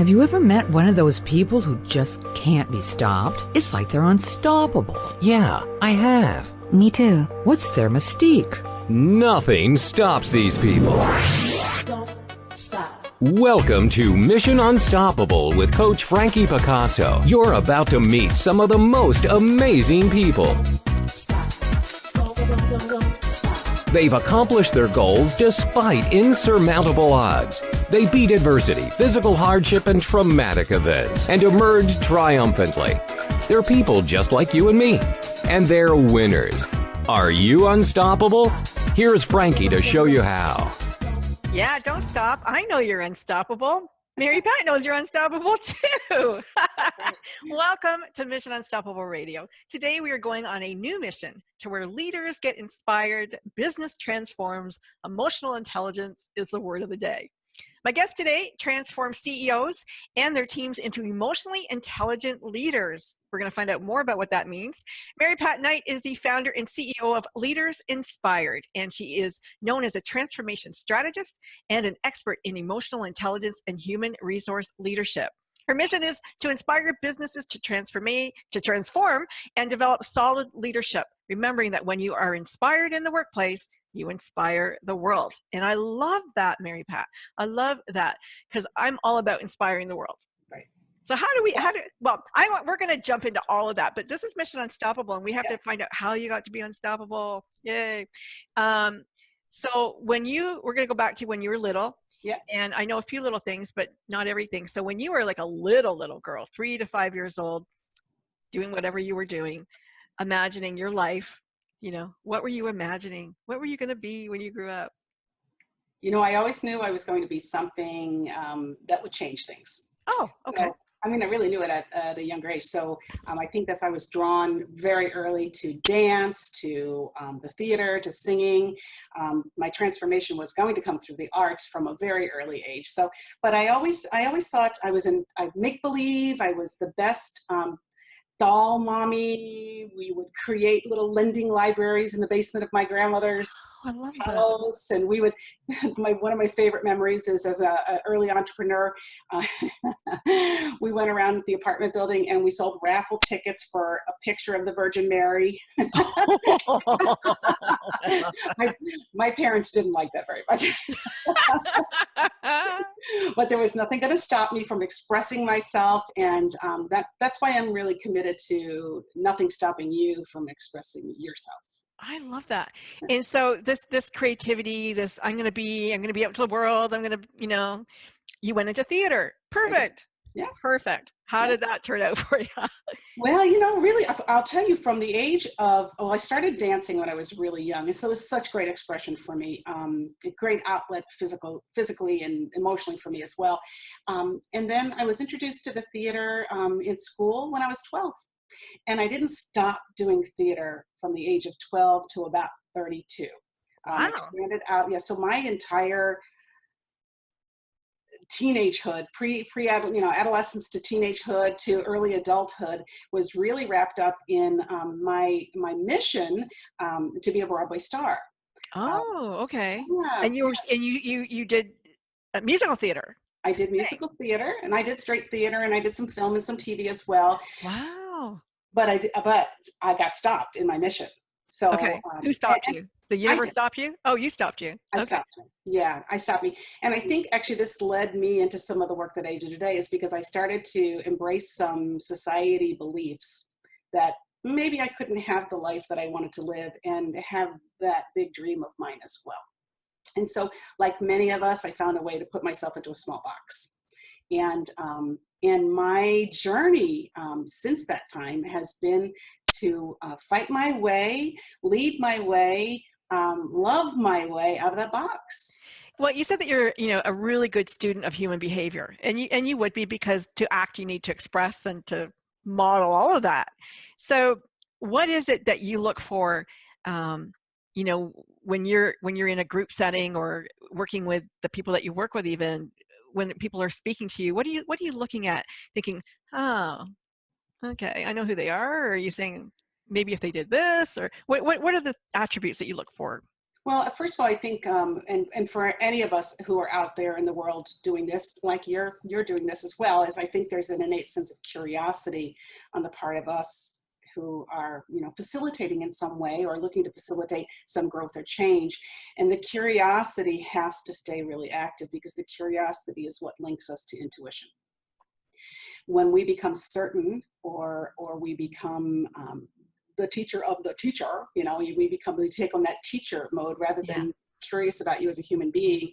Have you ever met one of those people who just can't be stopped? It's like they're unstoppable. Yeah, I have. Me too. What's their mystique? Nothing stops these people. Don't stop. Welcome to Mission Unstoppable with Coach Frankie Picasso. You're about to meet some of the most amazing people. Stop. Don't stop. They've accomplished their goals despite insurmountable odds. They beat adversity, physical hardship, and traumatic events, and emerged triumphantly. They're people just like you and me, and they're winners. Are you unstoppable? Here's Frankie to show you how. Yeah, don't stop. I know you're unstoppable. Mary Pat knows you're unstoppable too. Welcome to Mission Unstoppable Radio. Today we are going on a new mission to where leaders get inspired, business transforms, emotional intelligence is the word of the day. My guest today transforms CEOs and their teams into emotionally intelligent leaders. We're going to find out more about what that means. Mary Pat Knight is the founder and CEO of Leaders Inspired, and she is known as a transformation strategist and an expert in emotional intelligence and human resource leadership. Her mission is to inspire businesses to transform and develop solid leadership, remembering that when you are inspired in the workplace, you inspire the world. And I love that, Mary Pat. I love that because I'm all about inspiring the world. Right. So we're going to jump into all of that, but this is Mission Unstoppable, and we have to find out how you got to be unstoppable. Yay. So we're going to go back to when you were little. Yeah. And I know a few little things, but not everything. So when you were like a little girl, 3 to 5 years old, doing whatever you were doing, imagining your life, what were you imagining? What were you going to be when you grew up? I always knew I was going to be something that would change things. Oh, okay. So, I really knew it at a younger age. So I think that I was drawn very early to dance, to the theater, to singing. My transformation was going to come through the arts from a very early age. So, but I always thought I make believe. I was the best doll mommy. We would create little lending libraries in the basement of my grandmother's house, and we would. One of my favorite memories is as an early entrepreneur. We went around the apartment building and we sold raffle tickets for a picture of the Virgin Mary. My parents didn't like that very much, but there was nothing going to stop me from expressing myself, and that's why I'm really committed to nothing stopping you from expressing yourself. I love that. And so this creativity, I'm going to be out to the world. You went into theater. Perfect. Yeah. Perfect. How did that turn out for you? Well, really, I'll tell you from the age of, I started dancing when I was really young. And so it was such great expression for me, a great outlet physically and emotionally for me as well. And then I was introduced to the theater in school when I was 12. And I didn't stop doing theater from the age of 12 to about 32. Wow. Expanded out. Yeah. So my entire teenagehood, adolescence to teenagehood to early adulthood was really wrapped up in my mission to be a Broadway star. Oh, okay. Yeah. And you did musical theater. I did musical theater, and I did straight theater, and I did some film and some TV as well. Wow. But I got stopped in my mission. So okay, who stopped you? The universe stopped you? Oh, you stopped you. I stopped me. Yeah, I stopped me. And I think actually this led me into some of the work that I do today is because I started to embrace some society beliefs that maybe I couldn't have the life that I wanted to live and have that big dream of mine as well. And so like many of us, I found a way to put myself into a small box. And my journey since that time has been to fight my way, lead my way, love my way out of that box. Well, you said that you're, a really good student of human behavior, and you would be, because to act, you need to express and to model all of that. So what is it that you look for, when you're in a group setting or working with the people that you work with, even when people are speaking to you, what are you looking at thinking, oh, okay, I know who they are? Or are you saying maybe if they did this, or what are the attributes that you look for? Well, first of all, I think, and for any of us who are out there in the world doing this, like you're doing this as well, is I think there's an innate sense of curiosity on the part of us who are, facilitating in some way or looking to facilitate some growth or change. And the curiosity has to stay really active because the curiosity is what links us to intuition. When we become certain or we become the teacher of the teacher, we take on that teacher mode rather than curious about you as a human being,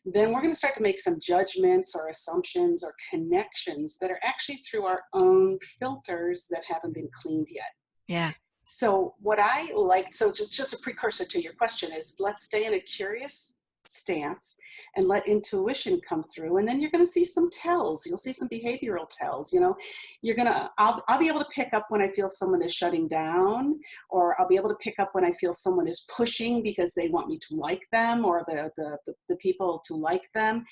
then we're going to start to make some judgments or assumptions or connections that are actually through our own filters that haven't been cleaned yet. Yeah. So what I like, so just a precursor to your question is, let's stay in a curious stance and let intuition come through, and then you're going to see some tells. You'll see some behavioral tells. I'll be able to pick up when I feel someone is shutting down, or I'll be able to pick up when I feel someone is pushing because they want me to like them, or the people to like them.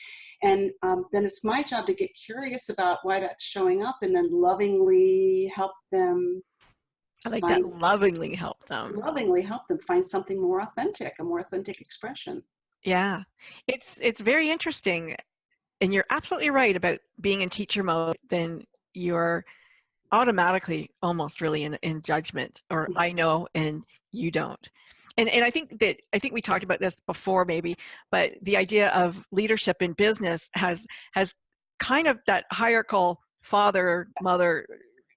And then it's my job to get curious about why that's showing up, and then lovingly help them. I like that, lovingly help them. Lovingly help them find something more authentic, a more authentic expression. Yeah, it's very interesting, and you're absolutely right about being in teacher mode. Then you're automatically almost really in judgment, or I know and you don't. And I think we talked about this before maybe, but the idea of leadership in business has kind of that hierarchical father, mother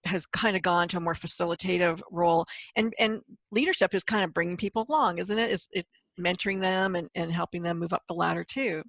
has kind of gone to a more facilitative role, and leadership is kind of bringing people along, isn't it? It's mentoring them and helping them move up the ladder too.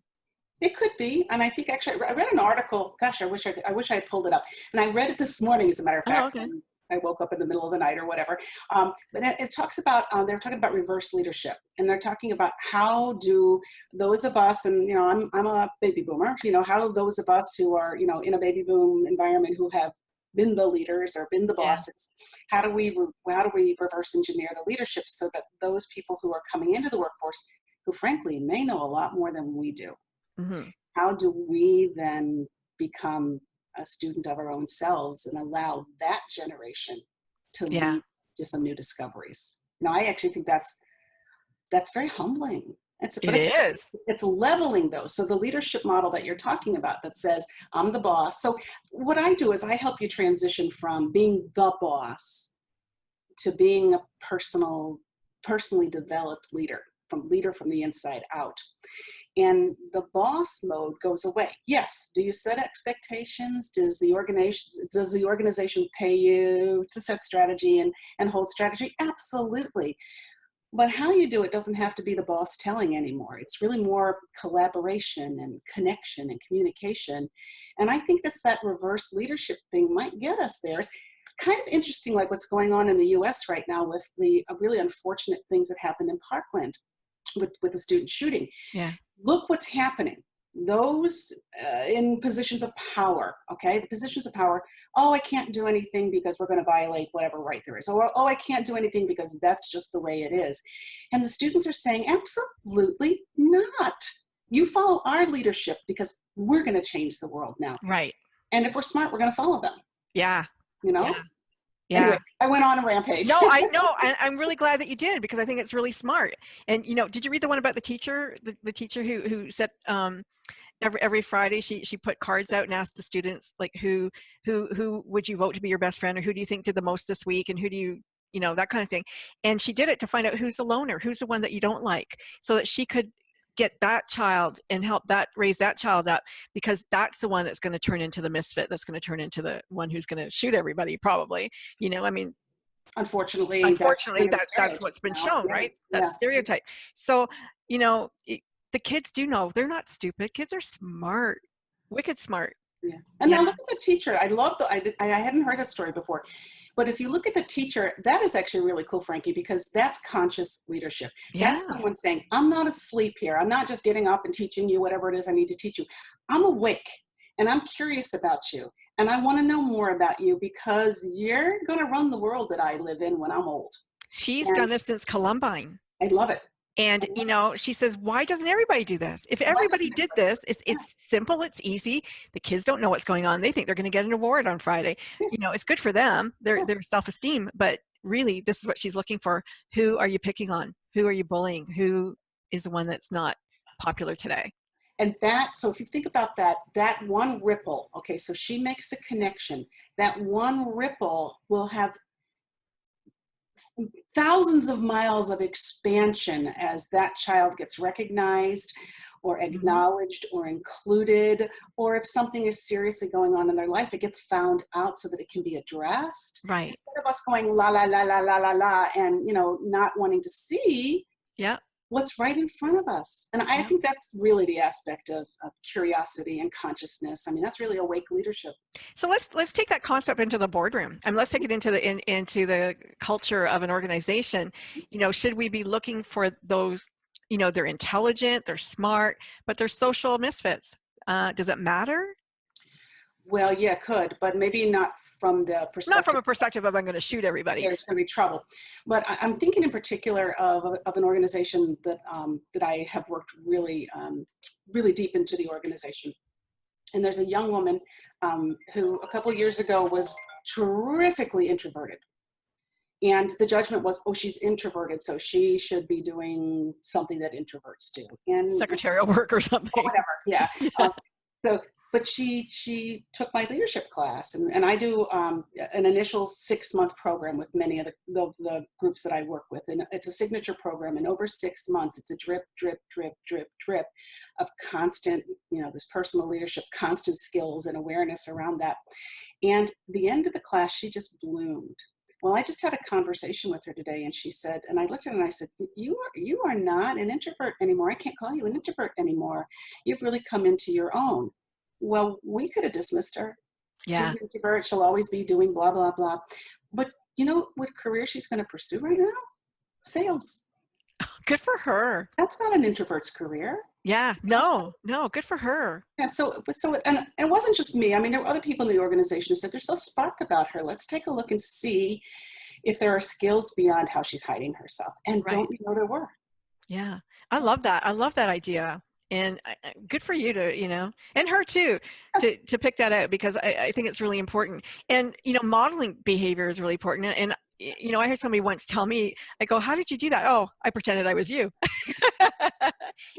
It could be, and I think actually I read an article. Gosh, I wish I had pulled it up, and I read it this morning. As a matter of fact, okay. I woke up in the middle of the night or whatever. But it talks about they're talking about reverse leadership, and they're talking about how do those of us, and I'm a baby boomer. How those of us who are in a baby boom environment who have been the leaders or been the bosses, how do we reverse engineer the leadership so that those people who are coming into the workforce, who frankly may know a lot more than we do, how do we then become a student of our own selves and allow that generation to lead to some new discoveries? I actually think that's very humbling. It's leveling though. So the leadership model that you're talking about that says, I'm the boss. So what I do is I help you transition from being the boss to being a personally developed leader from the inside out. And the boss mode goes away. Yes. Do you set expectations? Does the organization pay you to set strategy and hold strategy? Absolutely. But how you do it doesn't have to be the boss telling anymore. It's really more collaboration and connection and communication. And I think that reverse leadership thing might get us there. It's kind of interesting, like what's going on in the US right now with the really unfortunate things that happened in Parkland with the student shooting. Yeah. Look what's happening. Those in positions of power, okay? The positions of power, I can't do anything because we're going to violate whatever right there is. Or, I can't do anything because that's just the way it is. And the students are saying, absolutely not. You follow our leadership because we're going to change the world now. Right. And if we're smart, we're going to follow them. Yeah. Yeah. Anyway, I went on a rampage. No, I know. I'm really glad that you did, because I think it's really smart. And did you read the one about the teacher, the teacher who said every Friday she put cards out and asked the students, like, who would you vote to be your best friend, or who do you think did the most this week, and who do you that kind of thing. And she did it to find out who's the loner, who's the one that you don't like, so that she could get that child and help raise that child up, because that's the one that's going to turn into the misfit, that's going to turn into the one who's going to shoot everybody probably. Unfortunately that's what's been shown, right? That's stereotype. So the kids do know they're not stupid. Kids are smart, wicked smart. Yeah. And now look at the teacher. I love I hadn't heard that story before, but if you look at the teacher, that is actually really cool, Frankie, because that's conscious leadership. That's someone saying, I'm not asleep here. I'm not just getting up and teaching you whatever it is I need to teach you. I'm awake and I'm curious about you. And I want to know more about you because you're going to run the world that I live in when I'm old. She's done this since Columbine. I love it. And, she says, why doesn't everybody do this? If everybody did this, it's simple, it's easy. The kids don't know what's going on. They think they're going to get an award on Friday. It's good for them, their self-esteem, but really this is what she's looking for. Who are you picking on? Who are you bullying? Who is the one that's not popular today? And that, so if you think about that, that one ripple, okay, so she makes a connection. That one ripple will have thousands of miles of expansion as that child gets recognized or acknowledged or included, or if something is seriously going on in their life, it gets found out so that it can be addressed. Right. Instead of us going la, la, la, la, la, la, la, and, not wanting to see what's right in front of us. And I think that's really the aspect of curiosity and consciousness. I mean, that's really awake leadership. So let's take that concept into the boardroom, and let's take it into the culture of an organization. Should we be looking for those, they're intelligent, they're smart, but they're social misfits? Does it matter? Well, yeah, it could, but maybe not from the perspective. Not from a perspective of I'm going to shoot everybody. There's going to be trouble. But I'm thinking in particular of an organization that I have worked really, really deep into the organization. And there's a young woman who a couple of years ago was terrifically introverted. And the judgment was, oh, she's introverted, so she should be doing something that introverts do. And secretarial work or something. Whatever, yeah. But she took my leadership class, and I do an initial 6-month program with many of the groups that I work with, and it's a signature program. And over 6 months, it's a drip, drip, drip, drip, drip of constant, this personal leadership, constant skills and awareness around that. And the end of the class, she just bloomed. Well, I just had a conversation with her today, and she said, and I looked at her and I said, you are not an introvert anymore. I can't call you an introvert anymore. You've really come into your own. Well, we could have dismissed her. Yeah. She's an introvert. She'll always be doing blah, blah, blah. But what career she's going to pursue right now? Sales. Good for her. That's not an introvert's career. Yeah. No, good for her. Yeah. And it wasn't just me. I mean, there were other people in the organization who said, there's a spark about her. Let's take a look and see if there are skills beyond how she's hiding herself. And don't we know there were? Yeah. I love that. I love that idea. And good for you to, and her too, to pick that out, because I think it's really important. And, modeling behavior is really important. And, I heard somebody once tell me, I go, how did you do that? Oh, I pretended I was you.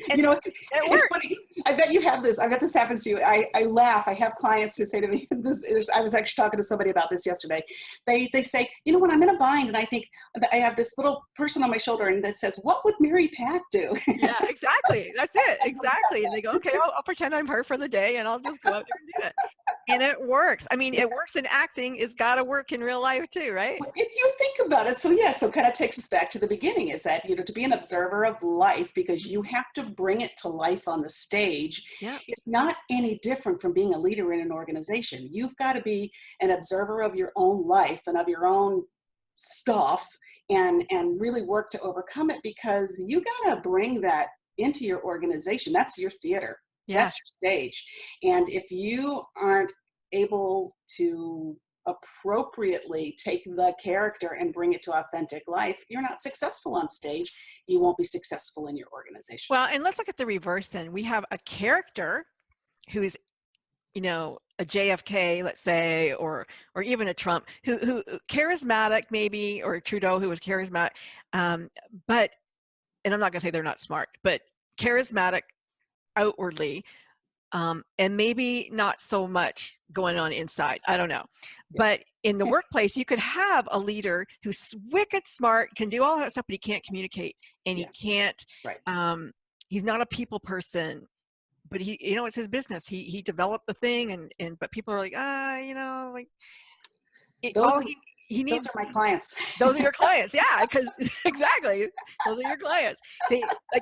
And it's funny. I bet you have this. I bet this happens to you. I laugh. I have clients who say to me, I was actually talking to somebody about this yesterday. They say, when I'm in a bind and I think I have this little person on my shoulder and that says, what would Mary Pat do? Yeah, exactly. That's it. Exactly. And they go, okay, I'll pretend I'm her for the day and I'll just go out there and do it. And it works. I mean, it works in acting. It's got to work in real life too, right? If you think about it. So it kind of takes us back to the beginning, is that, to be an observer of life, because you have to bring it to life on the stage. Yeah. It's not any different from being a leader in an organization. You've got to be an observer of your own life and of your own stuff and really work to overcome it, because you got to bring that into your organization. That's your theater. Yeah. That's your stage. And if you aren't able to appropriately take the character and bring it to authentic life, you're not successful on stage. You won't be successful in your organization. Well, and let's look at the reverse then. We have a character who's, a JFK, let's say, or even a Trump, who charismatic maybe, or Trudeau, who was charismatic, but, and I'm not going to say they're not smart, but charismatic outwardly, and maybe not so much going on inside. I don't know. But in the workplace, you could have a leader who's wicked smart, can do all that stuff, but he can't communicate, and he can't, he's not a people person, but he, it's his business. He developed the thing, but people are like, he needs. Those are my clients. Those are your clients. Yeah, because exactly. Those are your clients.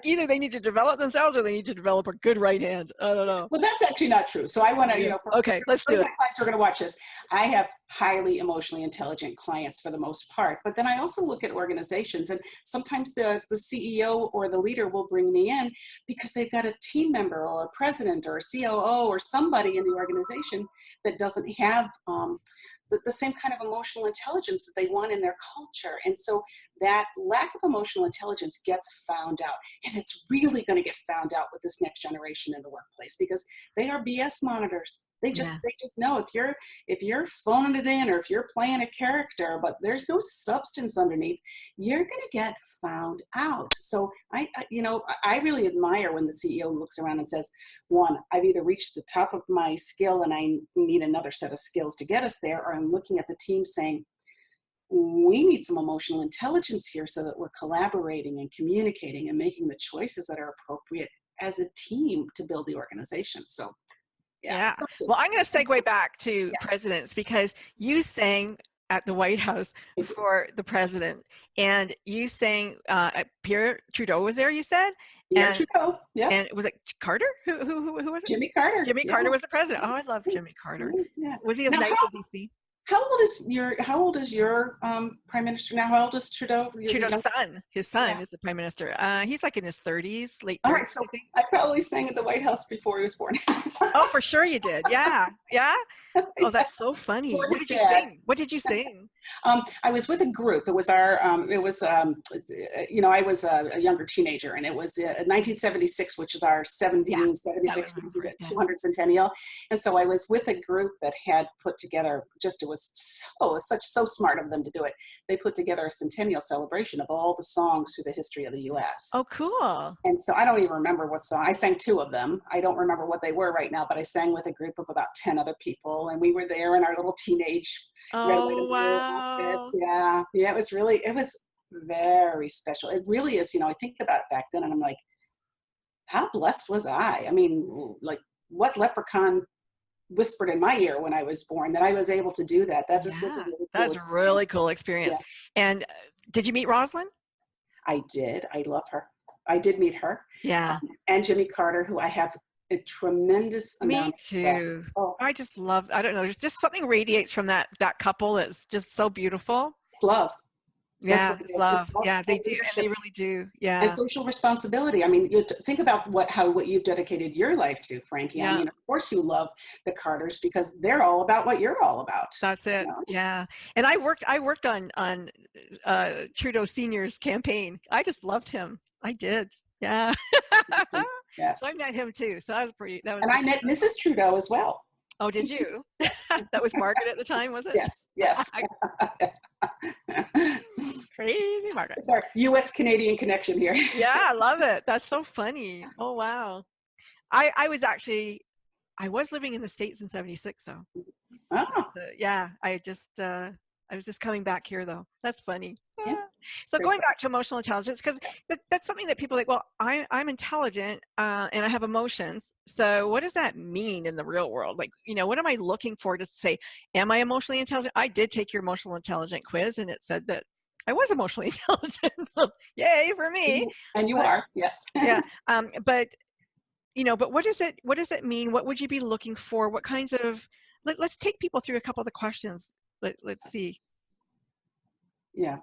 Either they need to develop themselves or they need to develop a good right hand. I don't know. Well, that's actually not true. So I want to, okay, let's do it. My clients are going to watch this. I have highly emotionally intelligent clients for the most part, but then I also look at organizations, and sometimes the CEO or the leader will bring me in because they've got a team member or a president or a COO or somebody in the organization that doesn't have the same kind of emotional intelligence that they want in their culture. And so that lack of emotional intelligence gets found out. And it's really going to get found out with this next generation in the workplace, because they are BS monitors. They Yeah. just know if you're phoning it in or if you're playing a character, but there's no substance underneath, you're going to get found out. So I really admire when the CEO looks around and says, one, I've either reached the top of my skill and I need another set of skills to get us there, or I'm looking at the team saying, we need some emotional intelligence here so that we're collaborating and communicating and making the choices that are appropriate as a team to build the organization. So Yeah. substance. Well, I'm going to segue back to Yes. presidents, because you sang at the White House for the president, and you sang, Pierre Trudeau was there, you said? Pierre Trudeau. Yeah. And was it Carter? Who was it? Jimmy Carter. Jimmy Carter was the president. Oh, I love Jimmy Carter. Yeah. Was he as nice as he seemed? How old is your prime minister now? How old is Trudeau? Trudeau's son. His son is the prime minister. He's like in his 30s, late 30s. All right, so I probably sang at the White House before he was born. Oh, for sure you did. Yeah. Yeah. Oh, that's so funny. What did you sing? What did you sing? I was with a group. It was I was a younger teenager, and it was 1976, which is our 1776 200 centennial. And so I was with a group that had put together, it was so smart of them to do it. They put together a centennial celebration of all the songs through the history of the U.S. Oh, cool. And so I don't even remember what song. I sang 2 of them. I don't remember what they were right now, but I sang with a group of about 10 other people, and we were there in our little teenage red, white, and blue outfits. Yeah. It was very special. It really is. I think about it back then, and I'm like, how blessed was I? I mean, like, what leprechaun whispered in my ear when I was born that I was able to do that? That's a really cool experience. Yeah. And did you meet Rosalind? I did. I love her. I did meet her. Yeah. And Jimmy Carter, who I have a tremendous amount Me too. I just love, I don't know, just something radiates from that couple that's just so beautiful. It's love. Yeah, it's love. Yeah, they do. And they really do. Yeah. And social responsibility. I mean, you think about what you've dedicated your life to, Frankie. Yeah. I mean, of course you love the Carters because they're all about what you're all about. That's it. Yeah. And I worked on Trudeau Senior's campaign. I just loved him. I did. Yeah. Yes. So I met him too. So that was pretty. And I met Mrs. Trudeau as well. Oh, did you? That was Margaret at the time, was it? Yes. Yes. Crazy Margaret. It's our U.S.-Canadian connection here. Yeah, I love it. That's so funny. Oh, wow. I was living in the States in 76, so. Oh. Yeah, I was just coming back here, though. That's funny. Yeah. So going back to emotional intelligence, because that's something that people think, well, I'm intelligent and I have emotions. So what does that mean in the real world? Like, what am I looking for to say, am I emotionally intelligent? I did take your emotional intelligent quiz, and it said that I was emotionally intelligent. So yay for me. And you are, yes. Yeah. But what does it mean? What would you be looking for? What kinds of, let's take people through a couple of the questions. Let's see. Yeah.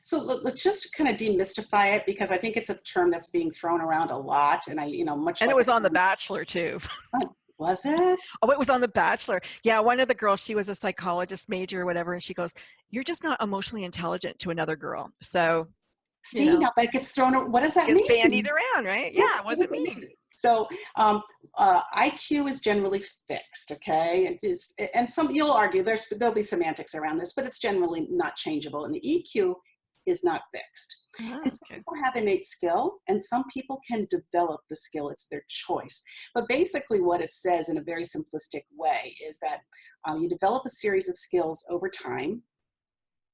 So let's just kind of demystify it, because I think it's a term that's being thrown around a lot, and it was on The Bachelor too. Oh, was it? Oh, it was on The Bachelor. Yeah, one of the girls, she was a psychologist major or whatever, and she goes, "You're just not emotionally intelligent," to another girl. So see, now that gets thrown. What does that mean? It's bandied around, right? Yeah. What does it mean? So IQ is generally fixed, okay? And you'll argue there'll be semantics around this, but it's generally not changeable. And EQ is not fixed. Oh, and some people have innate skill, and some people can develop the skill. It's their choice. But basically what it says in a very simplistic way is that you develop a series of skills over time,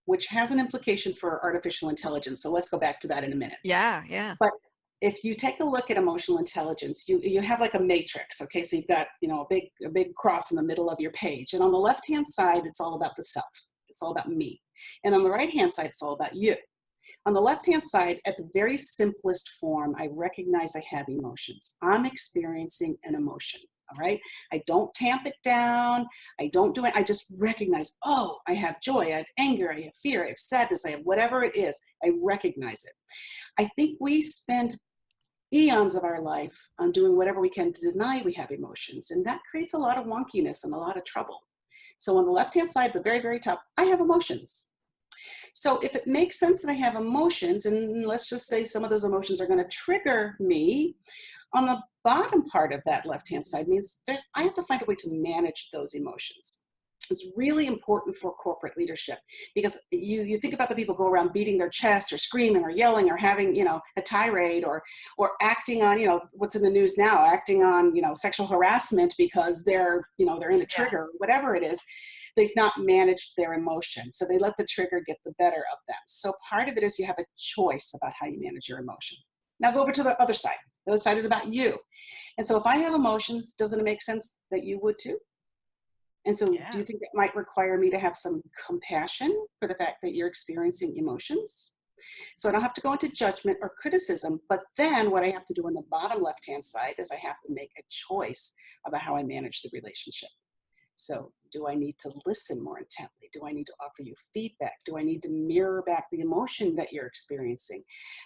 which has an implication for artificial intelligence. So let's go back to that in a minute. Yeah, yeah. But if you take a look at emotional intelligence, you have like a matrix, okay? So you've got, a big cross in the middle of your page. And on the left-hand side, it's all about the self. It's all about me. And on the right-hand side, it's all about you. On the left-hand side, at the very simplest form, I recognize I have emotions. I'm experiencing an emotion, all right? I don't tamp it down. I don't do it. I just recognize, oh, I have joy, I have anger, I have fear, I have sadness, I have whatever it is. I recognize it. I think we spend eons of our life on doing whatever we can to deny we have emotions. And that creates a lot of wonkiness and a lot of trouble. So on the left-hand side, the very, very top, I have emotions. So if it makes sense that I have emotions, and let's just say some of those emotions are going to trigger me, On the bottom part of that left-hand side means I have to find a way to manage those emotions. It's really important for corporate leadership because you think about the people who go around beating their chest or screaming or yelling or having, a tirade or acting on, what's in the news now, acting on, sexual harassment because they're in a trigger, whatever it is. They've not managed their emotion. So they let the trigger get the better of them. So part of it is you have a choice about how you manage your emotion. Now go over to the other side. The other side is about you. And so if I have emotions, doesn't it make sense that you would too? And so do you think that might require me to have some compassion for the fact that you're experiencing emotions? So I don't have to go into judgment or criticism, but then what I have to do on the bottom left-hand side is I have to make a choice about how I manage the relationship. So do I need to listen more intently? Do I need to offer you feedback? Do I need to mirror back the emotion that you're experiencing?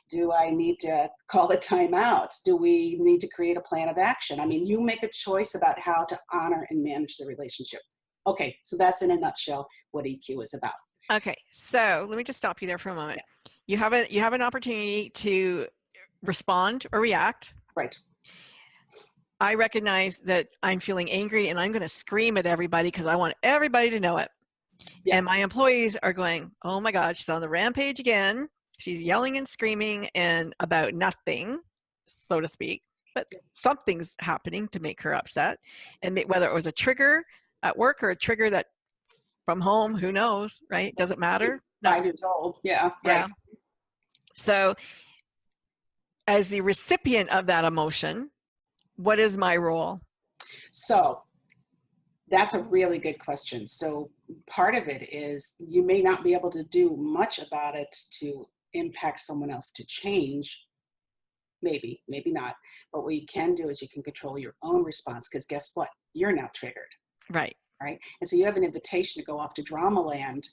Do I need to call a timeout? Do we need to create a plan of action? I mean, you make a choice about how to honor and manage the relationship. Okay, so that's in a nutshell what EQ is about. Okay, so let me just stop you there for a moment. Yeah. You have an opportunity to respond or react. Right. I recognize that I'm feeling angry and I'm going to scream at everybody because I want everybody to know it. Yeah. And my employees are going, oh my God, she's on the rampage again. She's yelling and screaming and about nothing, so to speak, but something's happening to make her upset. And whether it was a trigger at work or a trigger that from home, who knows, right? Doesn't matter. 5 years old. Yeah. Right. Yeah. So as the recipient of that emotion, what is my role? So that's a really good question. So part of it is you may not be able to do much about it to impact someone else to change. Maybe not. But what you can do is you can control your own response because guess what? You're now triggered. Right. Right. And so you have an invitation to go off to drama land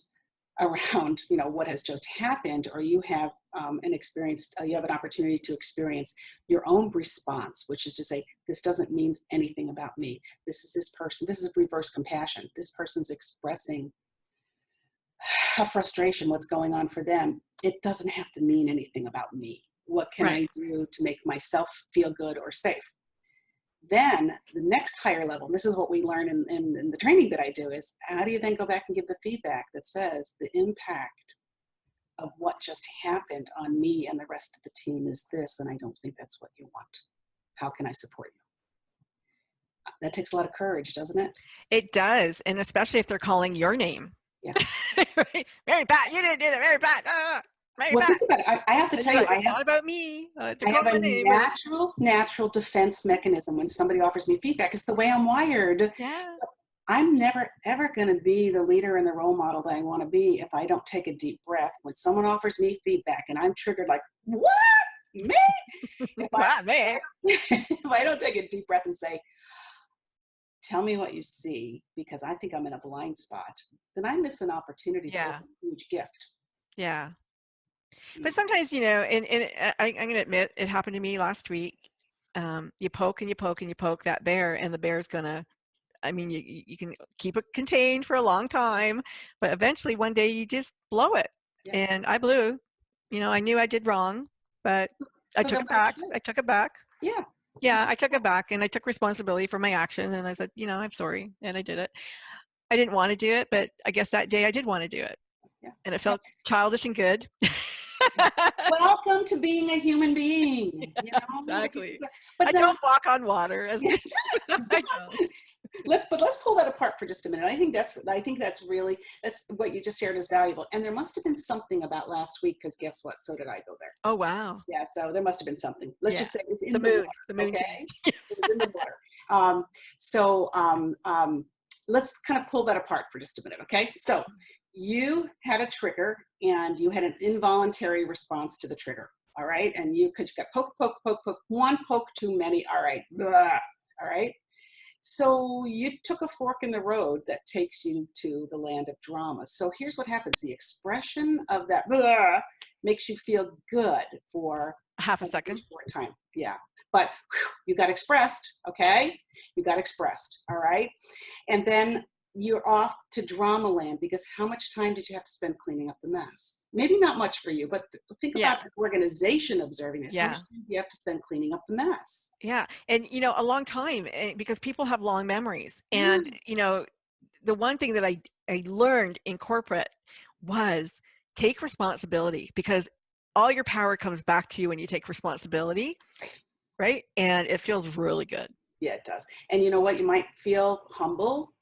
around, what has just happened, or you have you have an opportunity to experience your own response, which is to say, this doesn't mean anything about me. This is reverse compassion. This person's expressing a frustration, what's going on for them. It doesn't have to mean anything about me. What can I do to make myself feel good or safe? Then the next higher level, and this is what we learn in the training that I do, is how do you then go back and give the feedback that says the impact of what just happened on me and the rest of the team is this, and I don't think that's what you want. How can I support you? That takes a lot of courage, doesn't it? It does, and especially if they're calling your name. Yeah. Right? Mary Pat, you didn't do that, Mary Pat. Well, think about it. I have to tell you, it's not about me. I have a natural defense mechanism when somebody offers me feedback. It's the way I'm wired. Yeah. I'm never, ever going to be the leader and the role model that I want to be if I don't take a deep breath. When someone offers me feedback and I'm triggered like, what? Me? If I don't take a deep breath and say, tell me what you see, because I think I'm in a blind spot, then I miss an opportunity to open a huge gift. Yeah. But sometimes, and I'm going to admit, it happened to me last week. You poke and you poke and you poke that bear, and the bear's going to, you can keep it contained for a long time, but eventually one day you just blow it. Yeah. And I blew. I knew I did wrong, but I took it back. Yeah. Yeah, I took it back, and I took responsibility for my action, and I said, I'm sorry, and I did it. I didn't want to do it, but I guess that day I did want to do it. Yeah. And it felt childish and good. Welcome to being a human being. Exactly. But I don't walk on water. I don't. Let's pull that apart for just a minute. I think that's what you just shared is valuable. And there must have been something about last week, because guess what? So did I go there. Oh wow. Yeah. So there must have been something. Let's just say it's in the moon. Water, the moon. Okay. It was in the water. Let's kind of pull that apart for just a minute. Okay. So you had a trigger and you had an involuntary response to the trigger. All right. And because you got poke, one poke too many. All right. Blah. All right. So you took a fork in the road that takes you to the land of drama. So here's what happens. The expression of that blah makes you feel good for half a second. Short time. Yeah. But you got expressed. Okay. You got expressed. All right. And then you're off to drama land, because how much time did you have to spend cleaning up the mess? Maybe not much for you, but think Yeah. about the organization observing this. How Yeah. much time do you have to spend cleaning up the mess? Yeah. And, a long time, because people have long memories. Yeah. And, the one thing that I learned in corporate was take responsibility, because all your power comes back to you when you take responsibility, right? And it feels really good. Yeah, it does. And you know what? You might feel humble.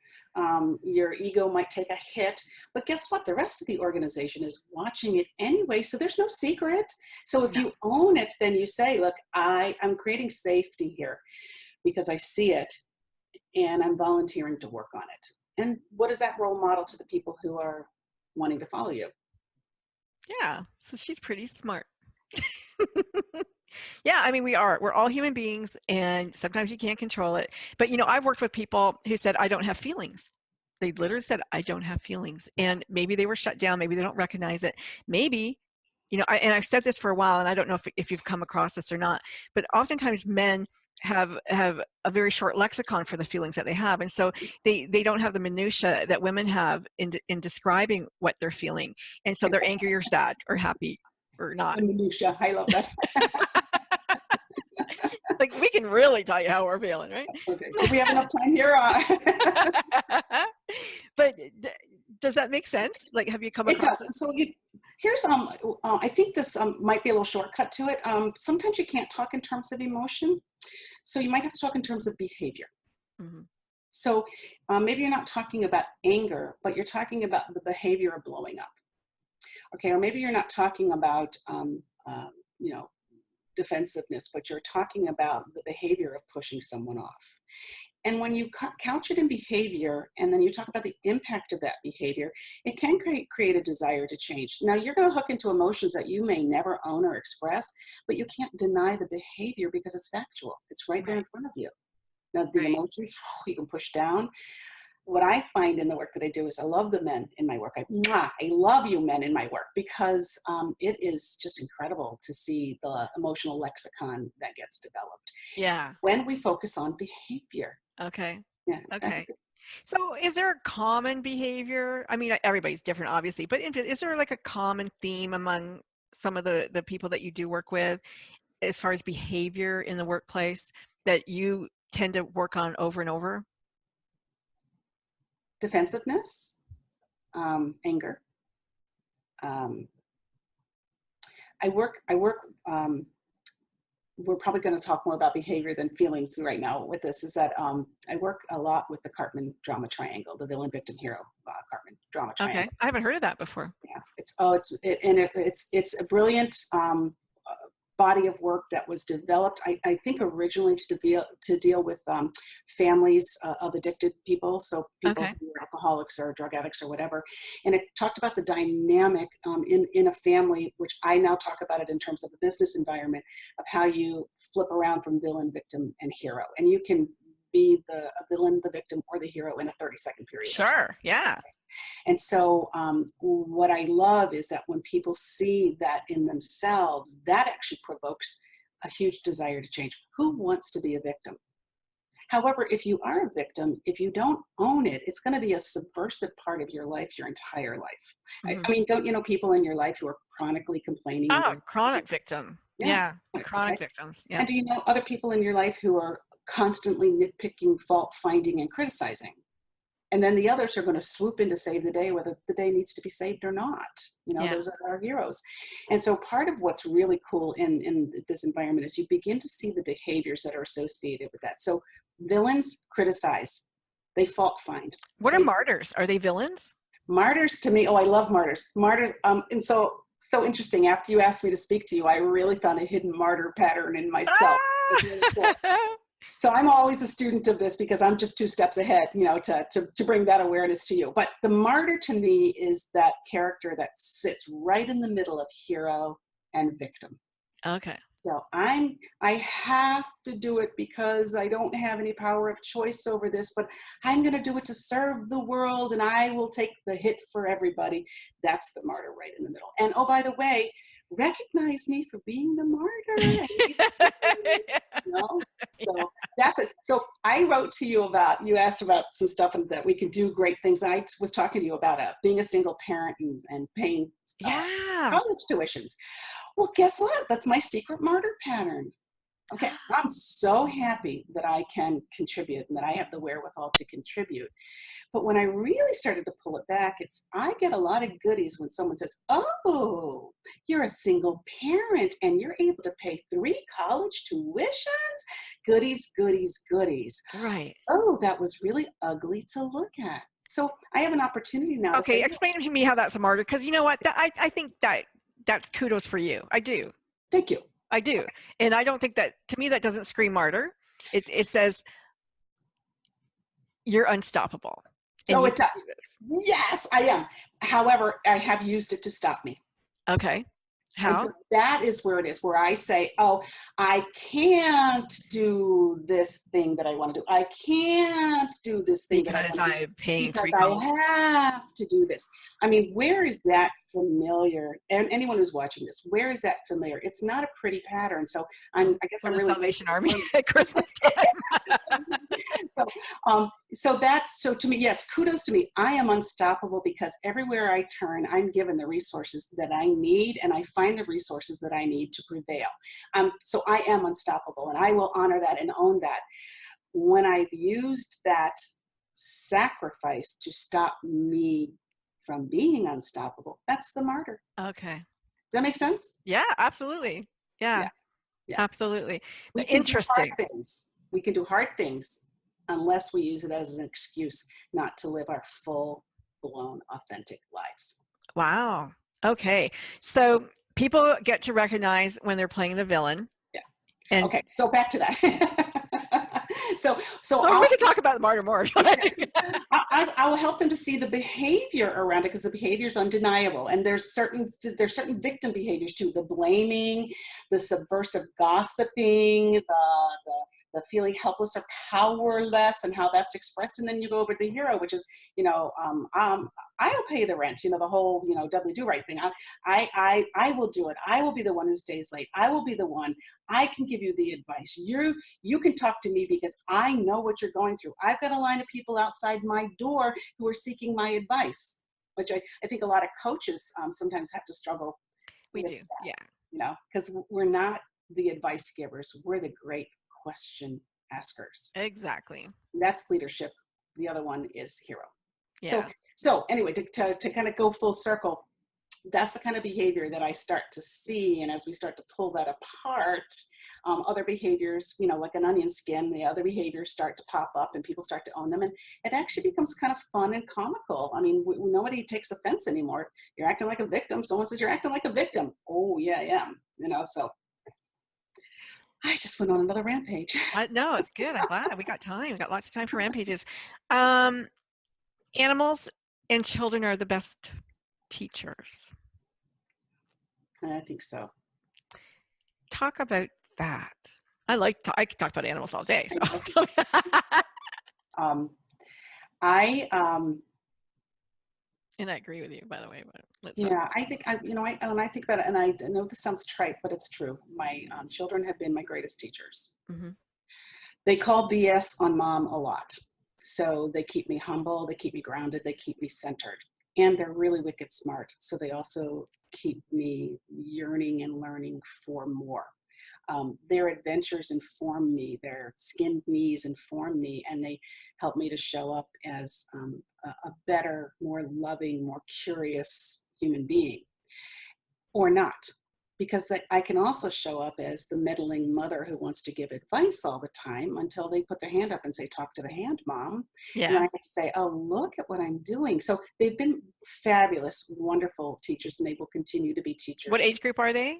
Your ego might take a hit, but guess what? The rest of the organization is watching it anyway, so there's no secret. So if No. you own it, then you say, look, I'm creating safety here because I see it and I'm volunteering to work on it. And what is that role model to the people who are wanting to follow you? Yeah. So she's pretty smart. Yeah, I mean, we're all human beings, and sometimes you can't control it. But, I've worked with people who said, I don't have feelings. They literally said, I don't have feelings. And maybe they were shut down. Maybe they don't recognize it. Maybe, and I've said this for a while, and I don't know if you've come across this or not, but oftentimes men have a very short lexicon for the feelings that they have. And so they don't have the minutia that women have in describing what they're feeling. And so they're angry or sad or happy or not. The minutia, I love that. Like, we can really tell you how we're feeling, right? Okay. Do we have enough time here? But does that make sense? Like, have you come across it? Does. So here's I think this might be a little shortcut to it. Sometimes you can't talk in terms of emotion, so you might have to talk in terms of behavior. Mm-hmm. So maybe you're not talking about anger, but you're talking about the behavior of blowing up. Okay, or maybe you're not talking about defensiveness, but you're talking about the behavior of pushing someone off. And when you couch it in behavior, and then you talk about the impact of that behavior, it can create a desire to change. Now, you're going to hook into emotions that you may never own or express, but you can't deny the behavior because it's factual. It's right there in front of you. Now, the emotions, you can push down. What I find in the work that I do is I love the men in my work. I love you men in my work, because it is just incredible to see the emotional lexicon that gets developed. Yeah. When we focus on behavior. Okay. Yeah. Okay. So is there a common behavior? I mean, everybody's different, obviously, but is there like a common theme among some of the people that you do work with as far as behavior in the workplace that you tend to work on over and over? Defensiveness, anger. I work, we're probably going to talk more about behavior than feelings right now with this, is that I work a lot with the Cartman drama triangle, the villain, victim, hero Cartman drama triangle. Okay, I haven't heard of that before. Yeah, it's a brilliant body of work that was developed, I think, originally to deal with families of addicted people, so people who are alcoholics or drug addicts or whatever. And it talked about the dynamic in a family, which I now talk about it in terms of a business environment, of how you flip around from villain, victim, and hero. And you can be a villain, the victim, or the hero in a 30-second period. Sure, yeah. And so what I love is that when people see that in themselves, that actually provokes a huge desire to change. Who wants to be a victim? However, if you are a victim, if you don't own it, it's going to be a subversive part of your life, your entire life. Mm-hmm. I mean, don't you know people in your life who are chronically complaining? Oh, chronic victim. Yeah. Chronic victims. Yeah. And do you know other people in your life who are constantly nitpicking, fault finding, and criticizing? And then the others are going to swoop in to save the day, whether the day needs to be saved or not. Those are our heroes. And so part of what's really cool in this environment is you begin to see the behaviors that are associated with that. So villains criticize, they fault find. What are martyrs? Are they villains? Martyrs, to me, I love martyrs. Martyrs, and so interesting. After you asked me to speak to you, I really found a hidden martyr pattern in myself. Really cool. So I'm always a student of this because I'm just 2 steps ahead, to bring that awareness to you. But the martyr to me is that character that sits right in the middle of hero and victim. Okay. So I have to do it because I don't have any power of choice over this, but I'm going to do it to serve the world, and I will take the hit for everybody. That's the martyr right in the middle. And oh, by the way, recognize me for being the martyr. You know? So that's it. So I wrote to you about, you asked about some stuff and that we can do great things. And I was talking to you about being a single parent and paying college tuitions. Well, guess what? That's my secret martyr pattern. Okay, I'm so happy that I can contribute and that I have the wherewithal to contribute. But when I really started to pull it back, I get a lot of goodies when someone says, oh, you're a single parent and you're able to pay 3 college tuitions? Goodies, goodies, goodies. Right. Oh, that was really ugly to look at. So I have an opportunity now. Okay, to explain to me how that's a martyr, because you know what? I think that's kudos for you. I do. Thank you. I do. Okay. And I don't think that, to me, that doesn't scream martyr. It says you're unstoppable. So it does. Yes, I am. However, I have used it to stop me. Okay. How? So that is where it is, where I say, oh, I can't do this thing that I want to do. I can't do this thing because I'm paying because I have to do this. I mean, where is that familiar? And anyone who's watching this, where is that familiar? It's not a pretty pattern. So I guess I'm the really Salvation Army at Christmas time. So to me, yes, kudos to me. I am unstoppable because everywhere I turn, I'm given the resources that I need, and I find the resources that I need to prevail. So I am unstoppable, and I will honor that and own that. When I've used that sacrifice to stop me from being unstoppable, that's the martyr. Okay. Does that make sense? Yeah, absolutely. Yeah. Absolutely. Interesting. We can do hard things unless we use it as an excuse not to live our full-blown, authentic lives. Wow. Okay. So people get to recognize when they're playing the villain. Yeah. And okay. So back to that. So we can talk about the martyr more. I will help them to see the behavior around it, because the behavior is undeniable, and there's certain victim behaviors too: the blaming, the subversive gossiping, the feeling helpless or powerless, and how that's expressed. And then you go over to the hero, which is, I'll pay the rent, the whole, Dudley Do Right thing. I will do it. I will be the one who stays late. I will be the one. I can give you the advice. You can talk to me because I know what you're going through. I've got a line of people outside my door who are seeking my advice, which I think a lot of coaches sometimes have to struggle with. We do, that, yeah. Because we're not the advice givers. We're the great question askers. Exactly. That's leadership. The other one is hero. Yeah. So anyway, to kind of go full circle, that's the kind of behavior that I start to see. And as we start to pull that apart, other behaviors, like an onion skin, the other behaviors start to pop up and people start to own them. And it actually becomes kind of fun and comical. I mean, nobody takes offense anymore. You're acting like a victim. Someone says you're acting like a victim. Oh, yeah, I am. So I just went on another rampage. No, it's good. I'm glad we got time. We got lots of time for rampages. Animals and children are the best teachers. I think so. Talk about that. I could talk about animals all day. So. And I agree with you, by the way. But I think when I think about it, and I know this sounds trite, but it's true. My children have been my greatest teachers. Mm-hmm. They call BS on mom a lot. So they keep me humble, they keep me grounded, they keep me centered. And they're really wicked smart. So they also keep me yearning and learning for more. Their adventures inform me, their skinned knees inform me, and they help me to show up as a better, more loving, more curious human being. Or not. Because I can also show up as the meddling mother who wants to give advice all the time until they put their hand up and say, talk to the hand, mom. Yeah. And I have to say, oh, look at what I'm doing. So they've been fabulous, wonderful teachers, and they will continue to be teachers. What age group are they?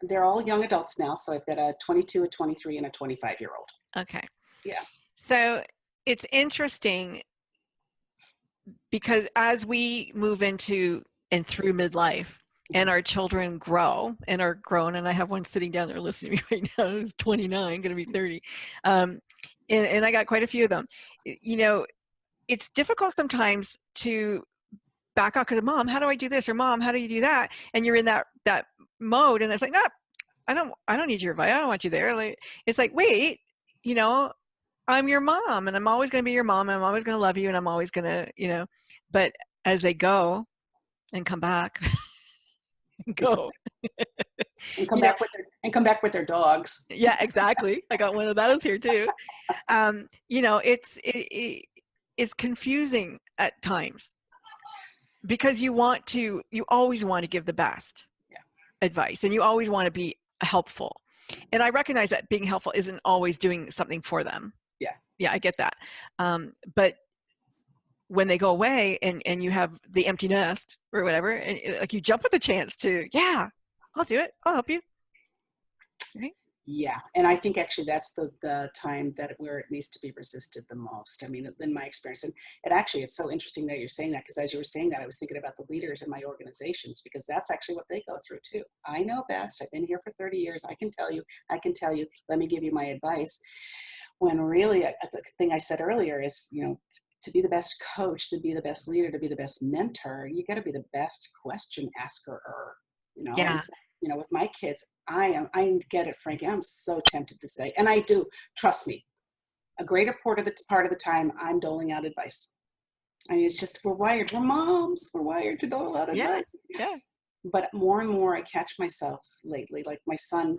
They're all young adults now. So I've got a 22, a 23, and a 25-year-old. Okay. Yeah. So it's interesting because as we move into and through midlife, and our children grow and are grown, and I have one sitting down there listening to me right now who's 29, going to be 30, and I got quite a few of them. It's difficult sometimes to back out because, mom, how do I do this? Or mom, how do you do that? And you're in that mode, and it's like, no, I don't need your advice. I don't want you there. Like, it's like, wait, you know, I'm your mom, and I'm always going to be your mom, and I'm always going to love you, and I'm always going to, you know, but as they go and come back, go. And come back with their dogs. Yeah, exactly. I got one of those here too. You know, it's confusing at times because you always want to give the best advice, and you always want to be helpful. And I recognize that being helpful isn't always doing something for them. Yeah, I get that. But when they go away and you have the empty nest or whatever, and like you jump at the chance to, yeah, I'll do it. I'll help you. Right? Yeah, and I think actually that's the time where it needs to be resisted the most. I mean, in my experience, and it's so interesting that you're saying that, because as you were saying that, I was thinking about the leaders in my organizations, because that's actually what they go through too. I know best. I've been here for 30 years. I can tell you. Let me give you my advice. When really, the thing I said earlier is, you know, to be the best coach, to be the best leader, to be the best mentor, you got to be the best question asker. You know, Yeah. and so, you know, with my kids, I get it, Frankie. I'm so tempted to say, and I do, trust me, a greater part of the time I'm doling out advice. I mean, it's just, we're moms, we're wired to dole out advice. Yeah. But more and more I catch myself lately, like my son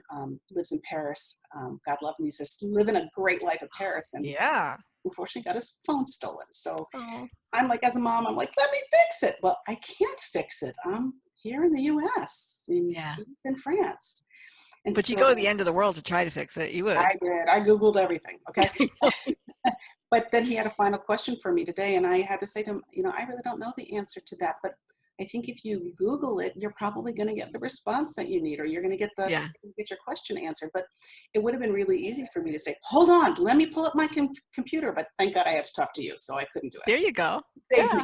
lives in Paris. God love him. He's just living a great life in Paris. And unfortunately got his phone stolen. So I'm like, as a mom, I'm like, let me fix it. Well, I can't fix it. I'm here in the US, he's in France. And but so, you go to the end of the world to try to fix it. You would. I did. I Googled everything. Okay. But then he had a final question for me today, and I had to say to him, you know, I really don't know the answer to that, but I think if you Google it, you're probably going to get the response that you need, or you're going to get get your question answered. But it would have been really easy for me to say, hold on, let me pull up my computer. But thank God I had to talk to you, so I couldn't do it. There you go. Saved me.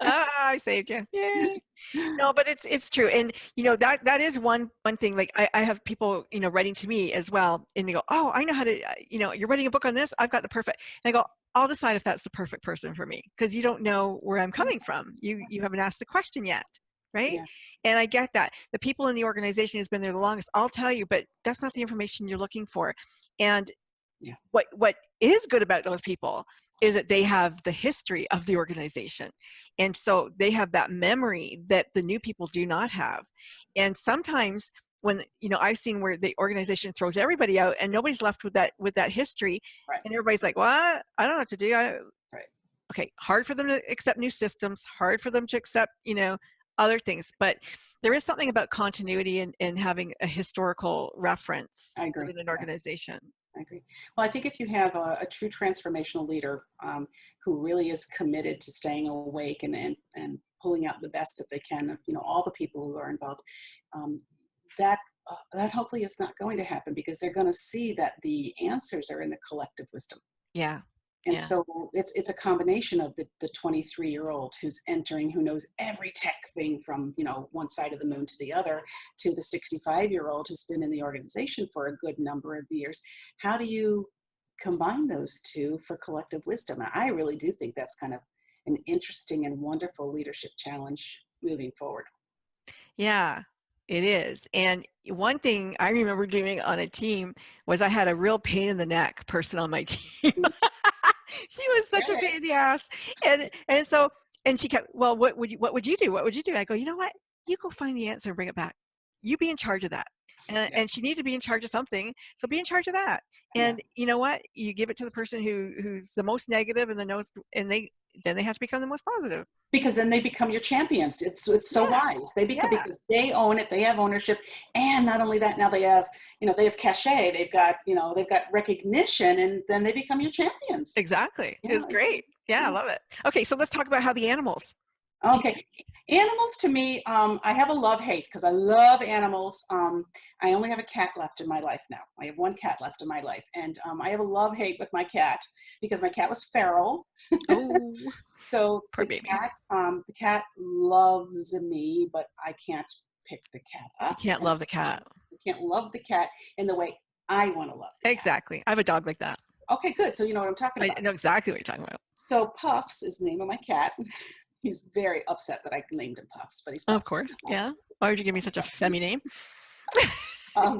I saved you. Yay. No, but it's true. And, you know, that is one thing. Like I have people, you know, writing to me as well, and they go, oh, I know how to, you know, you're writing a book on this. I've got the perfect. And I go, I'll decide if that's the perfect person for me, because you don't know where I'm coming from. You haven't asked the question yet, right? Yeah. And I get that. The people in the organization who's been there the longest, I'll tell you, but that's not the information you're looking for. And what is good about those people is that they have the history of the organization. And so they have that memory that the new people do not have. And sometimes when, you know, I've seen where the organization throws everybody out and nobody's left with that history, and everybody's like, what? I don't know what to do. Okay, hard for them to accept new systems, hard for them to accept, you know, other things. But there is something about continuity and having a historical reference within an organization. I agree. Well, I think if you have a true transformational leader who really is committed to staying awake and pulling out the best that they can of, you know, all the people who are involved, that hopefully is not going to happen, because they're going to see that the answers are in the collective wisdom. Yeah. And so it's a combination of the 23-year-old who's entering, who knows every tech thing from, you know, one side of the moon to the other, to the 65-year-old who's been in the organization for a good number of years. How do you combine those two for collective wisdom? And I really do think that's kind of an interesting and wonderful leadership challenge moving forward. Yeah, it is. And one thing I remember doing on a team was I had a real pain in the neck person on my team. She was such a pain in the ass. And so she kept, well, what would you do? What would you do? I go, you know what? You go find the answer and bring it back. You be in charge of that. And she needed to be in charge of something. So be in charge of that. And you know what? You give it to the person who's the most negative and then they have to become the most positive. Because then they become your champions. It's so wise. They become, because they own it. They have ownership. And not only that, now they have cachet. They've got recognition, and then they become your champions. Exactly. Yeah. It was great. Yeah, I love it. Okay. So let's talk about how the animals. Okay. Animals, to me, I have a love-hate, because I love animals. I only have a cat left in my life now. I have one cat left in my life. And I have a love-hate with my cat, because my cat was feral. Oh, so poor baby. The cat loves me, but I can't pick the cat up. You can't love the cat. You can't love the cat in the way I want to love the cat. Exactly. I have a dog like that. Okay, good. So you know what I'm talking about. I know exactly what you're talking about. So Puffs is the name of my cat. He's very upset that I named him Puffs, but he's Puffs. Of course, yeah. Why would you give me such a femmy name? um,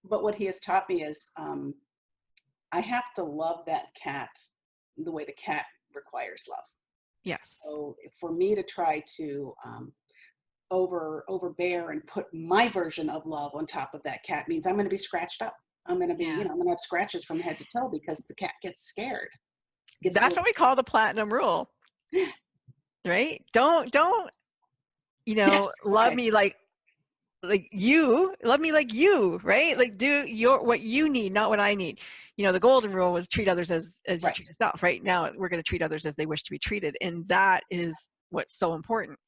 but what he has taught me is I have to love that cat the way the cat requires love. Yes. So for me to try to overbear and put my version of love on top of that cat means I'm going to be scratched up. I'm going to be, Yeah. I'm going to have scratches from head to toe because the cat gets scared. That's what we call the platinum rule, right? Don't, Yes. love Okay. me like you, love me like you, right? Like do what you need, not what I need. The golden rule was treat others as you Right. treat yourself. Right now, we're going to treat others as they wish to be treated. And that is what's so important.